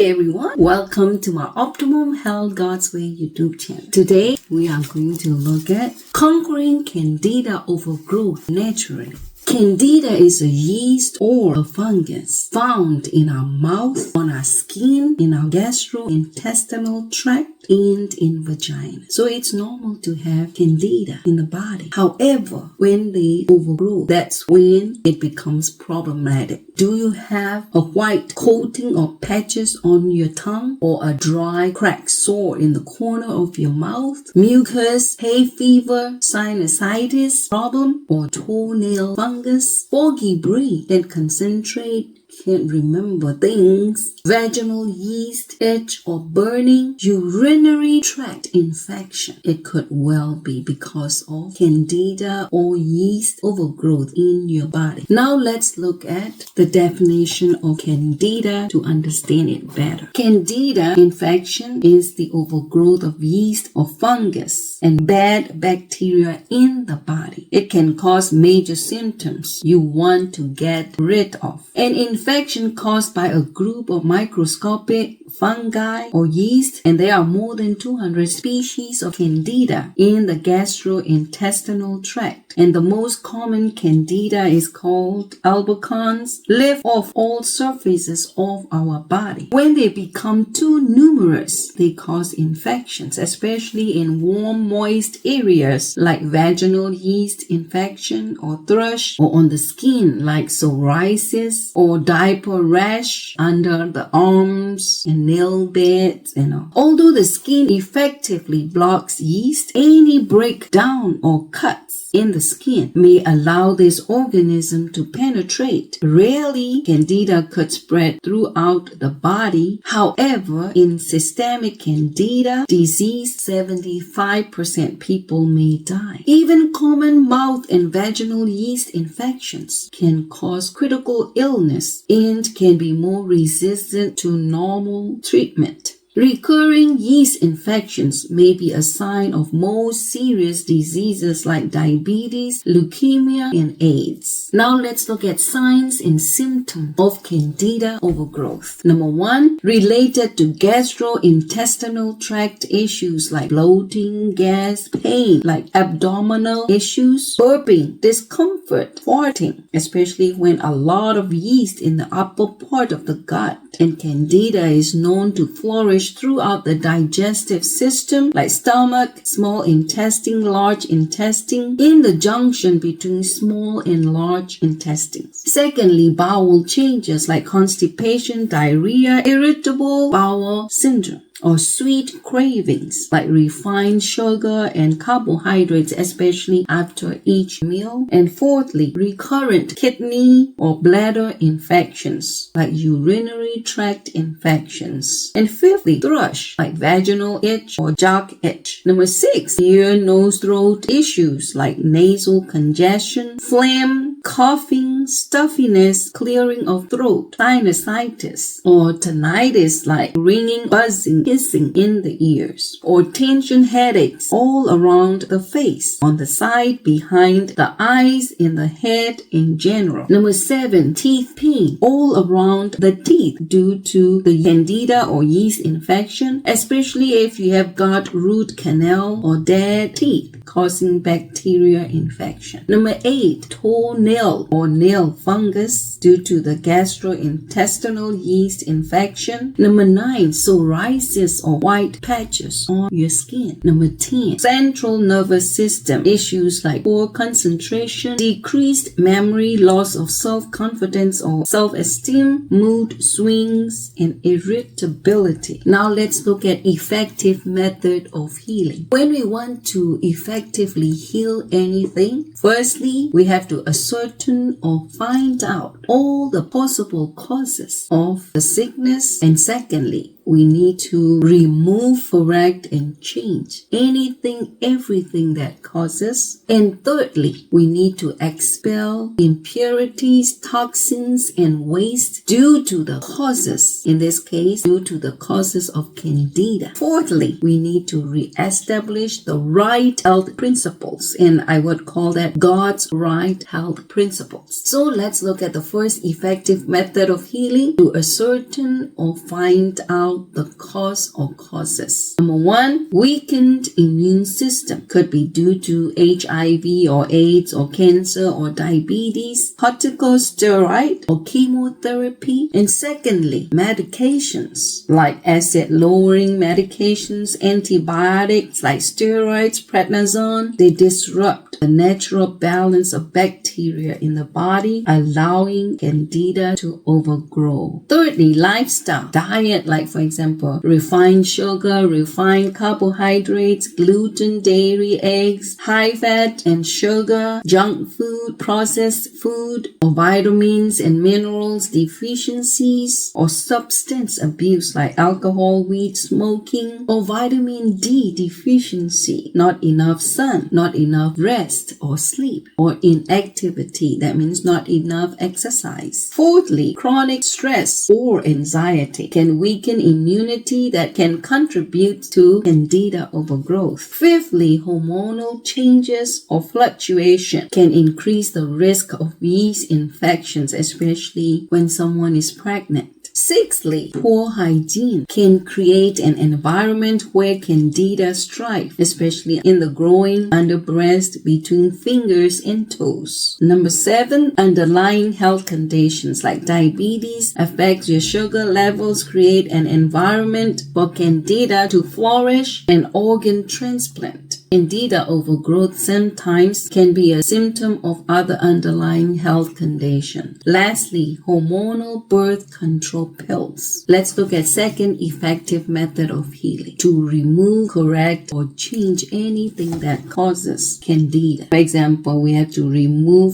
everyone, welcome to my Optimum Health God's Way YouTube channel. Today we are going to look at conquering Candida Overgrowth Naturally. Candida is a yeast or a fungus found in our mouth, on our skin, in our gastrointestinal tract, and in vagina. So it's normal to have Candida in the body. However, when they overgrow, that's when it becomes problematic. Do you have a white coating or patches on your tongue, or a dry cracked sore in the corner of your mouth, mucus, hay fever, sinusitis problem, or toenail fungus, foggy brain, and concentrate, can't remember things, vaginal yeast, itch or burning, urinary tract infection? It could well be because of Candida or yeast overgrowth in your body. Now let's look at the definition of Candida to understand it better. Candida infection is the overgrowth of yeast or fungus and bad bacteria in the body. It can cause major symptoms you want to get rid of. An infection caused by a group of microscopic fungi or yeast, and there are more than 200 species of Candida in the gastrointestinal tract. And the most common Candida is called albicans, live off all surfaces of our body. When they become too numerous, they cause infections, especially in warm, moist areas like vaginal yeast infection or thrush, or on the skin like psoriasis or diaper rash under the arms and nail beds and all. Although the skin effectively blocks yeast, any breakdown or cuts in the skin may allow this organism to penetrate. Rarely, Candida could spread throughout the body. However, in systemic Candida disease, 75% people may die. Even common mouth and vaginal yeast infections can cause critical illness and can be more resistant to normal treatment. Recurring yeast infections may be a sign of more serious diseases like diabetes, leukemia, and AIDS. Now let's look at signs and symptoms of Candida overgrowth. Number 1, related to gastrointestinal tract issues like bloating, gas, pain like abdominal issues, burping, discomfort, farting, especially when a lot of yeast in the upper part of the gut. And Candida is known to flourish throughout the digestive system like stomach, small intestine, large intestine, in the junction between small and large intestines. Secondly, bowel changes like constipation, diarrhea, irritable bowel syndrome, or sweet cravings like refined sugar and carbohydrates, especially after each meal. And fourthly, recurrent kidney or bladder infections like urinary tract infections. And fifthly, thrush like vaginal itch or jock itch. Number 6, ear, nose, throat issues like nasal congestion, phlegm, coughing, stuffiness, clearing of throat, sinusitis, or tinnitus like ringing, buzzing, hissing in the ears, or tension headaches all around the face, on the side, behind the eyes, in the head in general. Number 7, teeth pain all around the teeth due to the Candida or yeast infection, especially if you have got root canal or dead teeth causing bacteria infection. Number 8, toenail or nail fungus due to the gastrointestinal yeast infection. Number 9, psoriasis or white patches on your skin. Number 10, central nervous system issues like poor concentration, decreased memory, loss of self-confidence or self-esteem, mood swings, and irritability. Now let's look at effective method of healing. When we want to effectively heal anything, firstly, we have to ascertain or find out all the possible causes of the sickness, and secondly, we need to remove, correct, and change anything, everything that causes. And thirdly, we need to expel impurities, toxins, and waste due to the causes, in this case, due to the causes of Candida. Fourthly, we need to re-establish the right health principles, and I would call that God's right health principles. So let's look at the first effective method of healing to ascertain or find out the cause or causes. Number one, weakened immune system could be due to HIV or AIDS or cancer or diabetes, corticosteroid or chemotherapy. And secondly, medications like acid-lowering medications, antibiotics like steroids, prednisone, they disrupt the natural balance of bacteria in the body, allowing Candida to overgrow. Thirdly, lifestyle, diet like, for example, refined sugar, refined carbohydrates, gluten, dairy, eggs, high fat and sugar, junk food, processed food, or vitamins and minerals deficiencies, or substance abuse like alcohol, weed, smoking, or vitamin D deficiency, not enough sun, not enough rest or sleep, or inactivity, that means not enough exercise. Fourthly, chronic stress or anxiety can weaken immunity that can contribute to Candida overgrowth. Fifthly, hormonal changes or fluctuation can increase the risk of yeast infections, especially when someone is pregnant. Sixthly, poor hygiene can create an environment where Candida strive, especially in the groin, under breast, between fingers and toes. Number 7, underlying health conditions like diabetes affect your sugar levels, create an environment for Candida to flourish, and organ transplant. Candida overgrowth sometimes can be a symptom of other underlying health conditions. Lastly, hormonal birth control pills. Let's look at second effective method of healing to remove, correct, or change anything that causes Candida. For example, we have to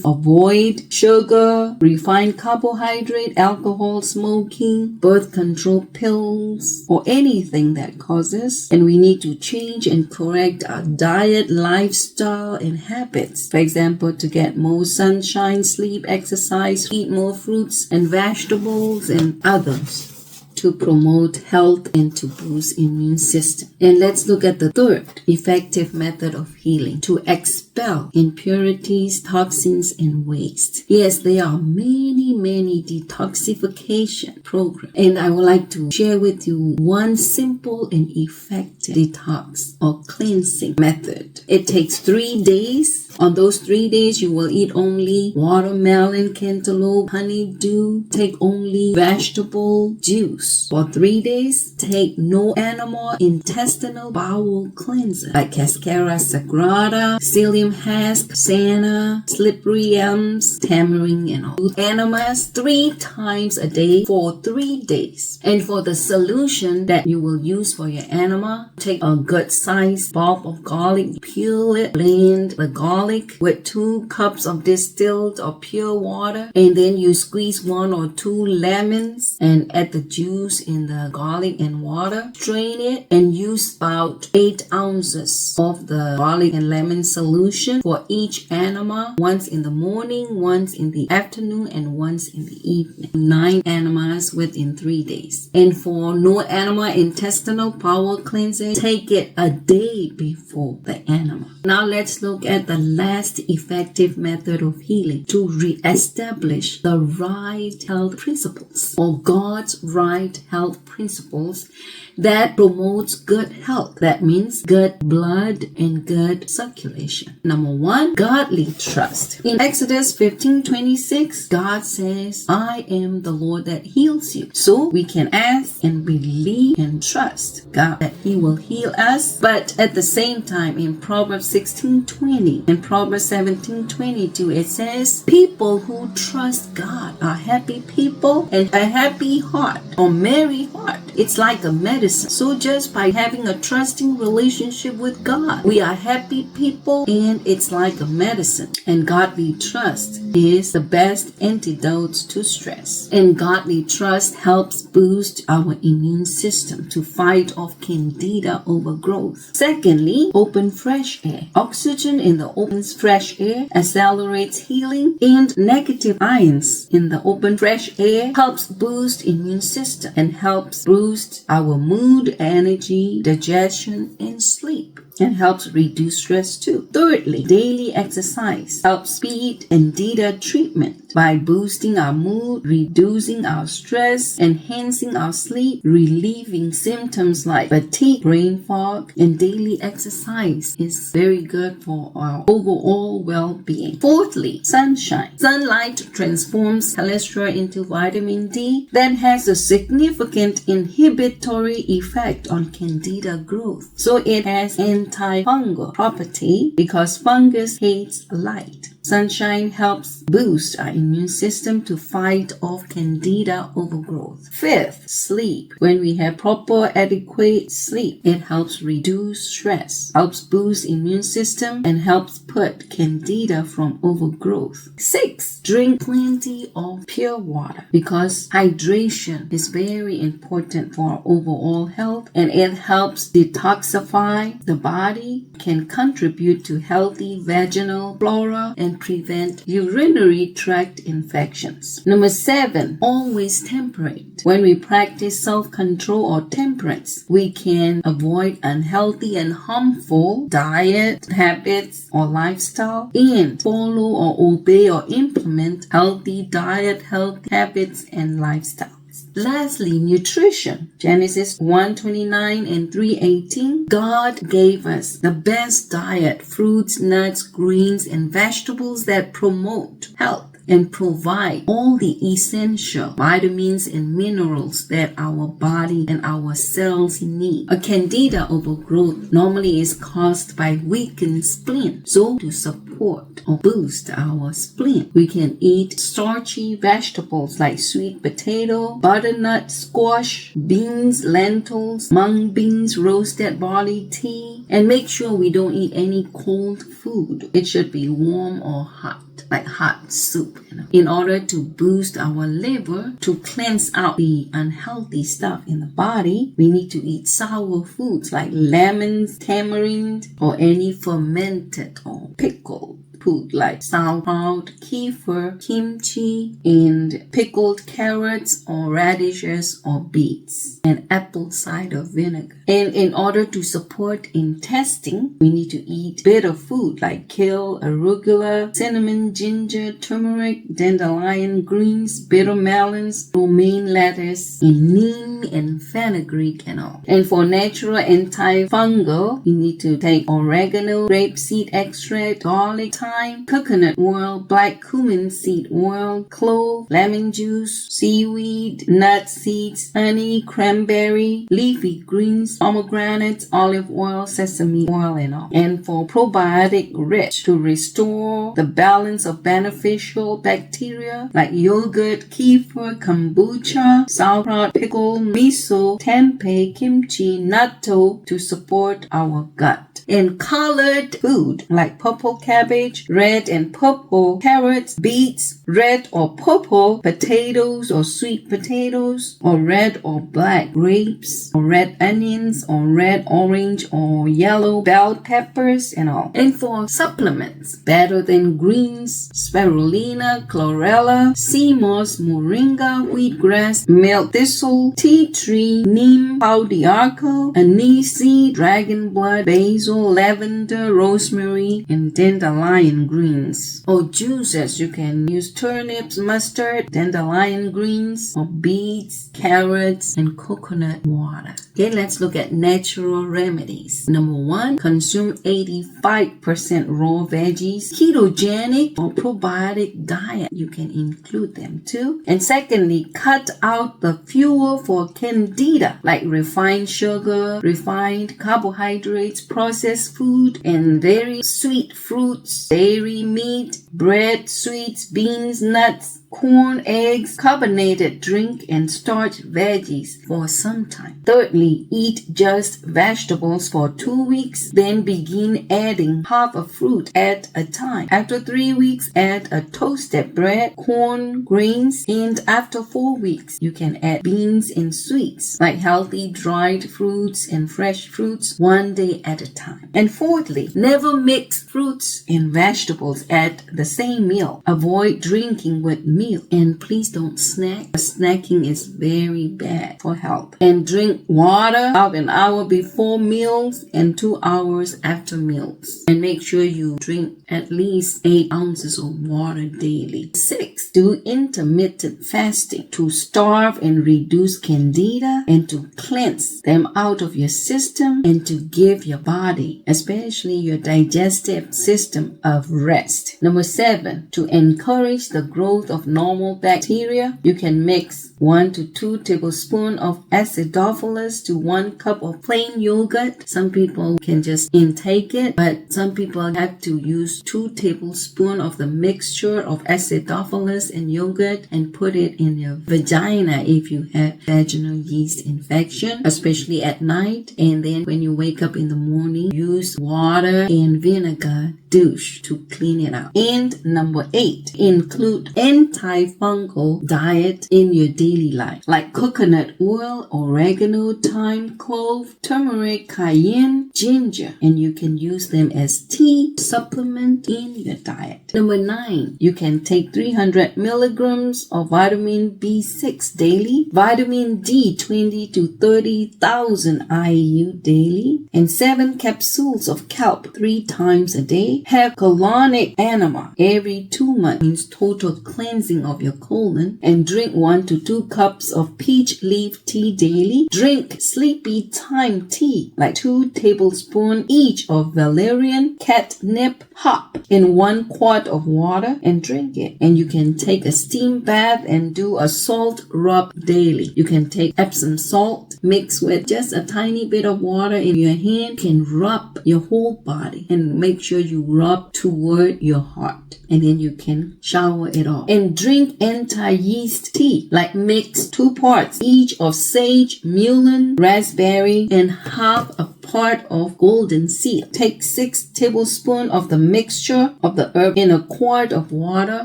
avoid sugar, refined carbohydrate, alcohol, smoking, birth control pills, or anything that causes. And we need to change and correct our diet, lifestyle, and habits. For example, to get more sunshine, sleep, exercise, eat more fruits and vegetables and others to promote health and to boost immune system. And let's look at the third effective method of healing, to expel impurities, toxins, and waste. Yes, there are many detoxification programs, and I would like to share with you one simple and effective detox or cleansing method. It takes 3 days. On those 3 days, you will eat only watermelon, cantaloupe, honeydew, take only vegetable juice. For 3 days, take no animal intestinal bowel cleanser like Cascara sagrada, psyllium husk, senna, slippery elms, tamarind, and all. Enemas 3 times a day for 3 days. And for the solution that you will use for your enema, take a good sized bulb of garlic, peel it, blend the garlic with 2 cups of distilled or pure water, and then you squeeze 1 or 2 lemons and add the juice in the garlic and water. Strain it and use about 8 ounces of the garlic and lemon solution for each enema, once in the morning, once in the afternoon, and once in the evening. 9 enemas within 3 days. And for no enema intestinal bowel cleansing, take it a day before the enema. Now let's look at the last effective method of healing to re-establish the right health principles, or God's right health principles that promotes good health. That means good blood and good circulation. Number 1, godly trust. In Exodus 15:26, God says, I am the Lord that heals you. So we can ask and believe and trust God that He will heal us. But at the same time, in Proverbs 16:20 and Proverbs 17:22, it says, people who trust God are happy people, and a happy heart or merry heart, it's like a medicine. So just by having a trusting relationship with God, we are happy people, and it's like a medicine. And godly trust is the best antidote to stress. And godly trust helps boost our immune system to fight off Candida overgrowth. Secondly, open fresh air. Oxygen in the open fresh air accelerates healing, and negative ions in the open fresh air helps boost immune system and helps boost our mood, energy, digestion, and sleep, and helps reduce stress too. Thirdly, daily exercise helps speed Candida treatment by boosting our mood, reducing our stress, enhancing our sleep, relieving symptoms like fatigue, brain fog, and daily exercise is very good for our overall well-being. Fourthly, sunshine. Sunlight transforms cholesterol into vitamin D that has a significant inhibitory effect on Candida growth. So it has antifungal property because fungus hates light. Sunshine helps boost our immune system to fight off Candida overgrowth. Fifth, sleep. When we have proper, adequate sleep, it helps reduce stress, helps boost immune system, and helps put Candida from overgrowth. Sixth, drink plenty of pure water because hydration is very important for our overall health, and it helps detoxify the body, can contribute to healthy vaginal flora, and prevent urinary tract infections. Number 7, always temperate. When we practice self-control or temperance, we can avoid unhealthy and harmful diet, habits, or lifestyle, and follow or obey or implement healthy diet, healthy habits, and lifestyle. Lastly, nutrition. Genesis 1:29 and 3:18. God gave us the best diet, fruits, nuts, greens, and vegetables that promote health and provide all the essential vitamins and minerals that our body and our cells need. A Candida overgrowth normally is caused by weakened spleen. So to support or boost our spleen, we can eat starchy vegetables like sweet potato, butternut, squash, beans, lentils, mung beans, roasted barley tea, and make sure we don't eat any cold food. It should be warm or hot, like hot soup, in order to boost our liver, to cleanse out the unhealthy stuff in the body. We need to eat sour foods like lemons, tamarind, or any fermented or pickled food like sauerkraut, kefir, kimchi, and pickled carrots or radishes or beets, and apple cider vinegar. And in order to support intestine, we need to eat bitter food like kale, arugula, cinnamon, ginger, turmeric, dandelion greens, bitter melons, romaine lettuce, and neem and fenugreek and all. And for natural antifungal, you need to take oregano, grapeseed extract, garlic, thyme, coconut oil, black cumin seed oil, clove, lemon juice, seaweed, nut seeds, honey, cranberry, leafy greens, pomegranates, olive oil, sesame oil, and all. And for probiotic rich, to restore the balance of beneficial bacteria like yogurt, kefir, kombucha, sauerkraut, pickle, miso, tempeh, kimchi, natto, to support our gut. And colored food like purple cabbage, red and purple carrots, beets, red or purple potatoes or sweet potatoes, or red or black grapes, or red onions, or red, orange, or yellow bell peppers, and all. And for supplements, better than greens, spirulina, chlorella, sea moss, moringa, wheatgrass, milk thistle, tea tree, neem, pau d'arco, anise seed, dragon blood, basil, lavender, rosemary, and dandelion greens. Or juices, you can use turnips, mustard, dandelion greens, or beets, carrots, and coconut water. Okay, let's look at natural remedies. Number 1, consume 85% raw veggies. Ketogenic or probiotic diet, you can include them too. And secondly, cut out the fuel for Candida, like refined sugar, refined carbohydrates, processed food, and very sweet fruits, dairy, meat, bread, sweets, beans, nuts, corn, eggs, carbonated drink, and starch veggies for some time. Thirdly, eat just vegetables for 2 weeks, then begin adding half a fruit at a time. After 3 weeks, add a toasted bread, corn, grains, and after 4 weeks, you can add beans and sweets, like healthy dried fruits and fresh fruits, 1 day at a time. And fourthly, never mix fruits and vegetables at the same meal. Avoid drinking with meal, and please don't snack. Snacking is very bad for health. And drink water about an hour before meals and 2 hours after meals. And make sure you drink at least 8 ounces of water daily. 6. Do intermittent fasting to starve and reduce candida and to cleanse them out of your system and to give your body, especially your digestive system, of rest. Number 7. To encourage the growth of normal bacteria, you can mix 1 to 2 tablespoons of acidophilus to 1 cup of plain yogurt. Some people can just intake it, but some people have to use 2 tablespoons of the mixture of acidophilus and yogurt and put it in your vagina if you have vaginal yeast infection, especially at night. And then when you wake up in the morning, use water and vinegar douche to clean it out. And number 8, include antifungal diet in your daily life, like coconut oil, oregano, thyme, clove, turmeric, cayenne, ginger, and you can use them as tea supplement in your diet. Number 9, you can take 300 milligrams of vitamin B6 daily, vitamin D 20 to 30,000 IU daily, and 7 capsules of kelp 3 times a day. Have colonic enema every 2 months, means total cleansing of your colon, and drink 1 to 2 cups of peach leaf tea daily. Drink sleepy thyme tea, like 2 tablespoons each of valerian, catnip, hop in 1 quart of water and drink it. And you can take a steam bath and do a salt rub daily. You can take Epsom salt, mix with just a tiny bit of water in your hand, can rub your whole body and make sure you rub toward your heart, and then you can shower it off. And drink anti-yeast tea, like mix 2 parts each of sage, mullein, raspberry, and half a part of golden seal. Take 6 tablespoons of the mixture of the herb in a quart of water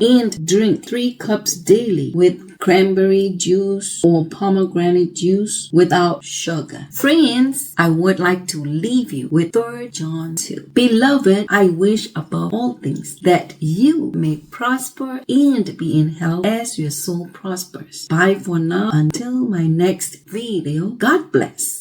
and drink 3 cups daily with cranberry juice or pomegranate juice without sugar. Friends, I would like to leave you with 3 John 2. Beloved, I wish above all things that you may prosper and be in health as your soul prospers. Bye for now until my next video. God bless.